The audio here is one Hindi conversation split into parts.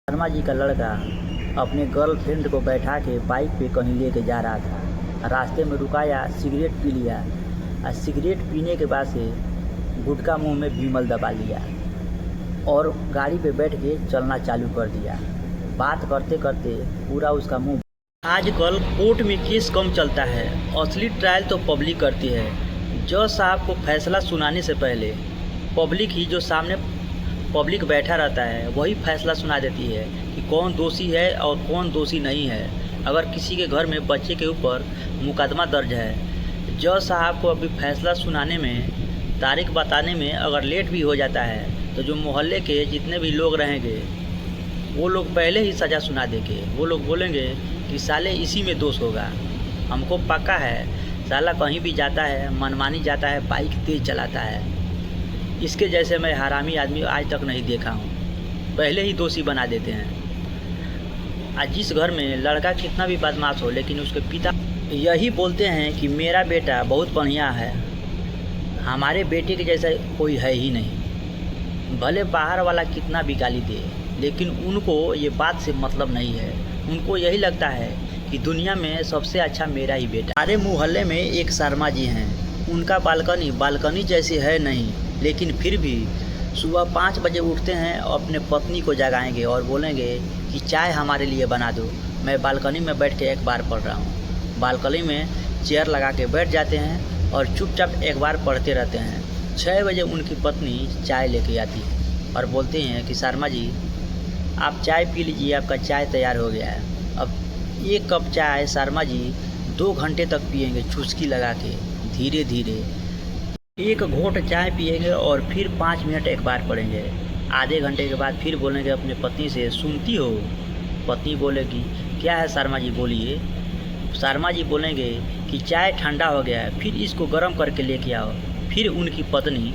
शर्मा जी का लड़का अपने गर्लफ्रेंड को बैठा के बाइक पे कहीं लेके जा रहा था। रास्ते में रुकाया, सिगरेट पी लिया और सिगरेट पीने के बाद से गुटखा मुंह में विमल दबा लिया और गाड़ी पे बैठ के चलना चालू कर दिया। बात करते करते पूरा उसका मुंह। आजकल कोर्ट में केस कम चलता है, असली ट्रायल तो पब्लिक करती है। जज साहब को फैसला सुनाने से पहले पब्लिक ही, जो सामने पब्लिक बैठा रहता है, वही फैसला सुना देती है कि कौन दोषी है और कौन दोषी नहीं है। अगर किसी के घर में बच्चे के ऊपर मुकदमा दर्ज है, जज साहब को अभी फैसला सुनाने में, तारीख बताने में अगर लेट भी हो जाता है तो जो मोहल्ले के जितने भी लोग रहेंगे वो लोग पहले ही सज़ा सुना देंगे। वो लोग बोलेंगे कि साले इसी में दोष होगा। हमको पक्का है साला कहीं भी जाता है, मनमानी जाता है, बाइक तेज़ चलाता है। इसके जैसे मैं हरामी आदमी आज तक नहीं देखा हूँ। पहले ही दोषी बना देते हैं। आज जिस घर में लड़का कितना भी बदमाश हो, लेकिन उसके पिता यही बोलते हैं कि मेरा बेटा बहुत बढ़िया है, हमारे बेटे के जैसा कोई है ही नहीं। भले बाहर वाला कितना भी गाली दे, लेकिन उनको ये बात से मतलब नहीं है। उनको यही लगता है कि दुनिया में सबसे अच्छा मेरा ही बेटा। हमारे मोहल्ले में एक शर्मा जी हैं, उनका बालकनी जैसी है नहीं, लेकिन फिर भी सुबह 5 बजे उठते हैं और अपने पत्नी को जगाएंगे और बोलेंगे कि चाय हमारे लिए बना दो, मैं बालकनी में बैठ के अखबार पढ़ रहा हूँ। बालकनी में चेयर लगा के बैठ जाते हैं और चुपचाप अखबार पढ़ते रहते हैं। 6 बजे उनकी पत्नी चाय लेके आती है और बोलते हैं कि शर्मा जी आप चाय पी लीजिए, आपका चाय तैयार हो गया है। अब 1 कप चाय शर्मा जी 2 घंटे तक पिएंगे, चुस्की लगा के धीरे धीरे। 1 घूंट चाय पिएंगे और फिर 5 मिनट अखबार पढ़ेंगे। आधे घंटे के बाद फिर बोलेंगे अपनी पत्नी से, सुनती हो? पत्नी बोलेगी क्या है शर्मा जी बोलिए। शर्मा जी बोलेंगे कि चाय ठंडा हो गया है, फिर इसको गर्म करके लेके आओ। फिर उनकी पत्नी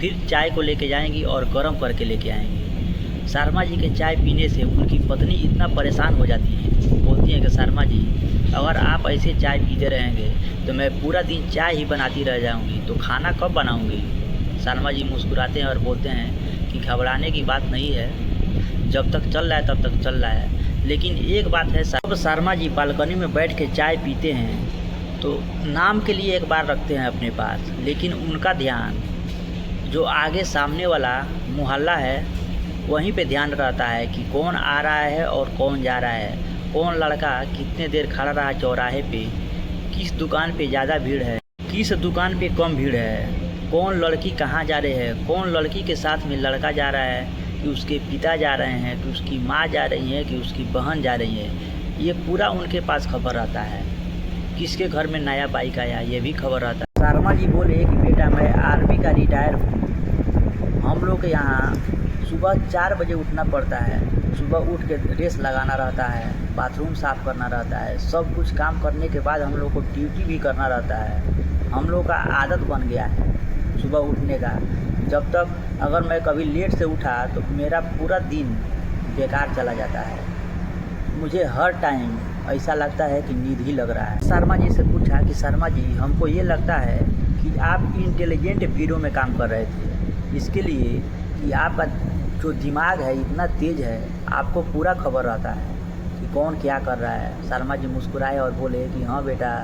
फिर चाय को लेके जाएंगी और गर्म करके लेके आएंगी। शर्मा जी के चाय पीने से उनकी पत्नी इतना परेशान हो जाती है, बोलती है कि शर्मा जी अगर आप ऐसे चाय पीते रहेंगे तो मैं पूरा दिन चाय ही बनाती रह जाऊंगी, तो खाना कब बनाऊंगी। शर्मा जी मुस्कुराते हैं और बोलते हैं कि घबराने की बात नहीं है, जब तक चल रहा है तब तक चल रहा है। लेकिन एक बात है, सब शर्मा जी बालकनी में बैठ के चाय पीते हैं तो नाम के लिए एक बार रखते हैं अपने पास, लेकिन उनका ध्यान जो आगे सामने वाला मोहल्ला है वहीं पे ध्यान रहता है कि कौन आ रहा है और कौन जा रहा है, कौन लड़का कितने देर खड़ा रहा चौराहे पे, किस दुकान पे ज़्यादा भीड़ है, किस दुकान पे कम भीड़ है, कौन लड़की कहाँ जा रही है, कौन लड़की के साथ में लड़का जा रहा है, कि उसके पिता जा रहे हैं, कि उसकी माँ जा रही है, कि उसकी बहन जा रही है। ये पूरा उनके पास खबर रहता है। किसके घर में नया बाइक आया ये भी खबर रहता है। शर्मा जी बोले कि बेटा मैं आर्मी का रिटायर हूँ, हम लोग के यहाँ सुबह 4 बजे उठना पड़ता है। सुबह उठ के रेस लगाना रहता है, बाथरूम साफ़ करना रहता है, सब कुछ काम करने के बाद हम लोग को ड्यूटी भी करना रहता है। हम लोग का आदत बन गया है सुबह उठने का। जब तक अगर मैं कभी लेट से उठा तो मेरा पूरा दिन बेकार चला जाता है। मुझे हर टाइम ऐसा लगता है कि नींद ही लग रहा है। शर्मा जी से पूछा कि शर्मा जी हमको ये लगता है कि आप इंटेलिजेंट ब्यूरो में काम कर रहे थे, इसके लिए कि आपका जो दिमाग है इतना तेज़ है, आपको पूरा खबर रहता है कि कौन क्या कर रहा है। शर्मा जी मुस्कुराए और बोले कि हाँ बेटा,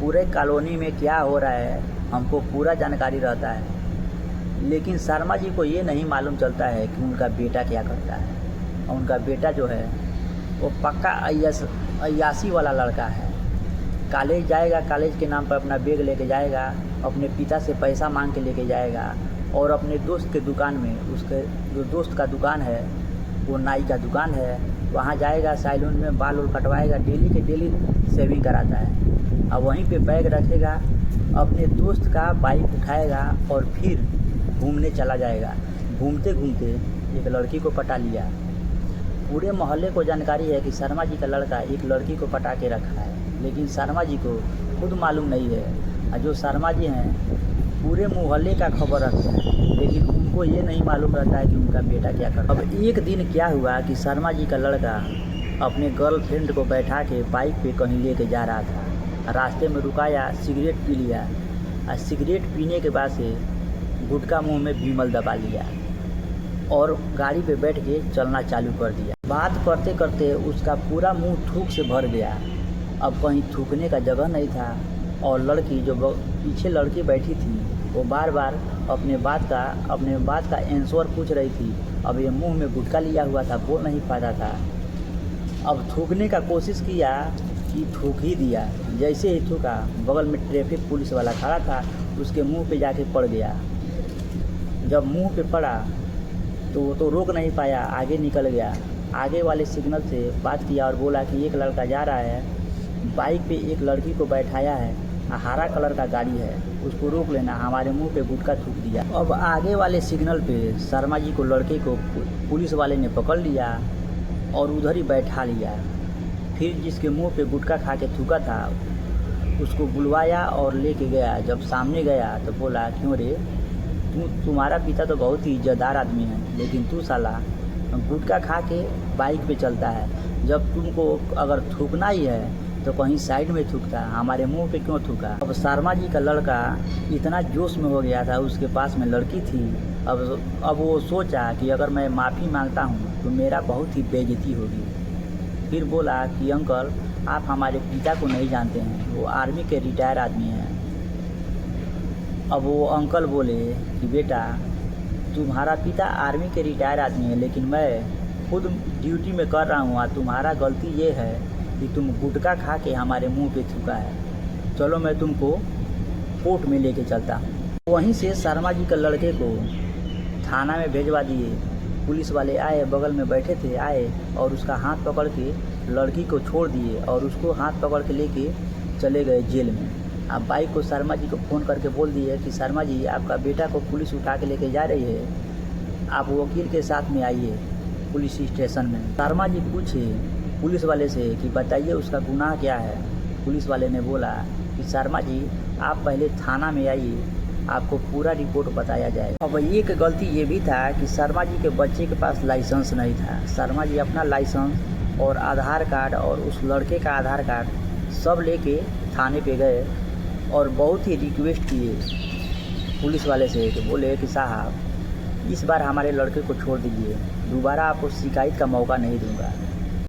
पूरे कॉलोनी में क्या हो रहा है हमको पूरा जानकारी रहता है। लेकिन शर्मा जी को ये नहीं मालूम चलता है कि उनका बेटा क्या करता है। और उनका बेटा जो है वो पक्का अय्यासी वाला लड़का है। कॉलेज जाएगा, कॉलेज के नाम पर अपना बैग लेके जाएगा, अपने पिता से पैसा मांग के लेके जाएगा और अपने दोस्त के दुकान में, उसके जो दोस्त का दुकान है वो नाई का दुकान है, वहाँ जाएगा, सैलून में बाल उल कटवाएगा, डेली के डेली शेविंग कराता है। और वहीं पे बैग रखेगा, अपने दोस्त का बाइक उठाएगा और फिर घूमने चला जाएगा। घूमते घूमते एक लड़की को पटा लिया। पूरे मोहल्ले को जानकारी है कि शर्मा जी का लड़का एक लड़की को पटा के रखा है, लेकिन शर्मा जी को खुद मालूम नहीं है। और जो शर्मा जी हैं पूरे मोहल्ले का खबर रखते हैं, लेकिन उनको ये नहीं मालूम रहता है कि उनका बेटा क्या करता है। अब एक दिन क्या हुआ कि शर्मा जी का लड़का अपने गर्लफ्रेंड को बैठा के बाइक पे कहीं लेके जा रहा था। रास्ते में रुकाया, सिगरेट पी लिया और सिगरेट पीने के बाद से गुटखा मुंह में विमल दबा लिया और गाड़ी पे बैठ के चलना चालू कर दिया। बात करते करते उसका पूरा मुंह थूक से भर गया। अब कहीं थूकने का जगह नहीं था और लड़की जो पीछे लड़की बैठी थी वो बार बार अपने बात का आंसर पूछ रही थी। अब ये मुंह में गुटखा लिया हुआ था, बोल नहीं पाता था। अब थूकने का कोशिश किया कि थूक ही दिया। जैसे ही थूका, बगल में ट्रैफिक पुलिस वाला खड़ा था, उसके मुंह पे जाके पड़ गया। जब मुंह पे पड़ा तो रोक नहीं पाया, आगे निकल गया। आगे वाले सिग्नल से बात किया और बोला कि एक लड़का जा रहा है, बाइक पे एक लड़की को बैठाया है, हरा कलर का गाड़ी है, उसको रोक लेना। हमारे मुंह पे गुटखा थूक दिया। अब आगे वाले सिग्नल पे शर्मा जी को, लड़के को पुलिस वाले ने पकड़ लिया और उधर ही बैठा लिया। फिर जिसके मुंह पे गुटखा खा के थूका था उसको बुलवाया और लेके गया। जब सामने गया तो बोला, क्यों रे, तुम्हारा पिता तो बहुत ही इज्जतदार आदमी है, लेकिन तू साला गुटखा खा के बाइक पे चलता है। जब तुमको अगर थूकना ही है तो कहीं साइड में थूकता, हमारे मुंह पे क्यों थूका। अब शर्मा जी का लड़का इतना जोश में हो गया था, उसके पास में लड़की थी। अब वो सोचा कि अगर मैं माफ़ी मांगता हूँ तो मेरा बहुत ही बेइज्जती होगी। फिर बोला कि अंकल, आप हमारे पिता को नहीं जानते हैं, वो आर्मी के रिटायर आदमी हैं। अब वो अंकल बोले कि बेटा, तुम्हारा पिता आर्मी के रिटायर आदमी है, लेकिन मैं खुद ड्यूटी में कर रहा हूँ। तुम्हारा गलती ये है कि तुम गुटखा खा के हमारे मुंह पे थूका है। चलो मैं तुमको कोर्ट में लेके चलता हूँ। वहीं से शर्मा जी के लड़के को थाना में भेजवा दिए। पुलिस वाले आए, बगल में बैठे थे, आए और उसका हाथ पकड़ के लड़की को छोड़ दिए और उसको हाथ पकड़ के लेके चले गए जेल में। आप बाइक को शर्मा जी को फ़ोन करके बोल दिए कि शर्मा जी, आपका बेटा को पुलिस उठा के लेके जा रही है, आप वकील के साथ में आइए पुलिस स्टेशन में। शर्मा जी पूछे पुलिस वाले से कि बताइए उसका गुनाह क्या है। पुलिस वाले ने बोला कि शर्मा जी, आप पहले थाना में आइए, आपको पूरा रिपोर्ट बताया जाए। अब एक गलती ये भी था कि शर्मा जी के बच्चे के पास लाइसेंस नहीं था। शर्मा जी अपना लाइसेंस और आधार कार्ड और उस लड़के का आधार कार्ड सब लेके थाने पे गए और बहुत ही रिक्वेस्ट किए पुलिस वाले से कि बोले कि साहब, इस बार हमारे लड़के को छोड़ दीजिए, दोबारा आपको शिकायत का मौका नहीं दूंगा।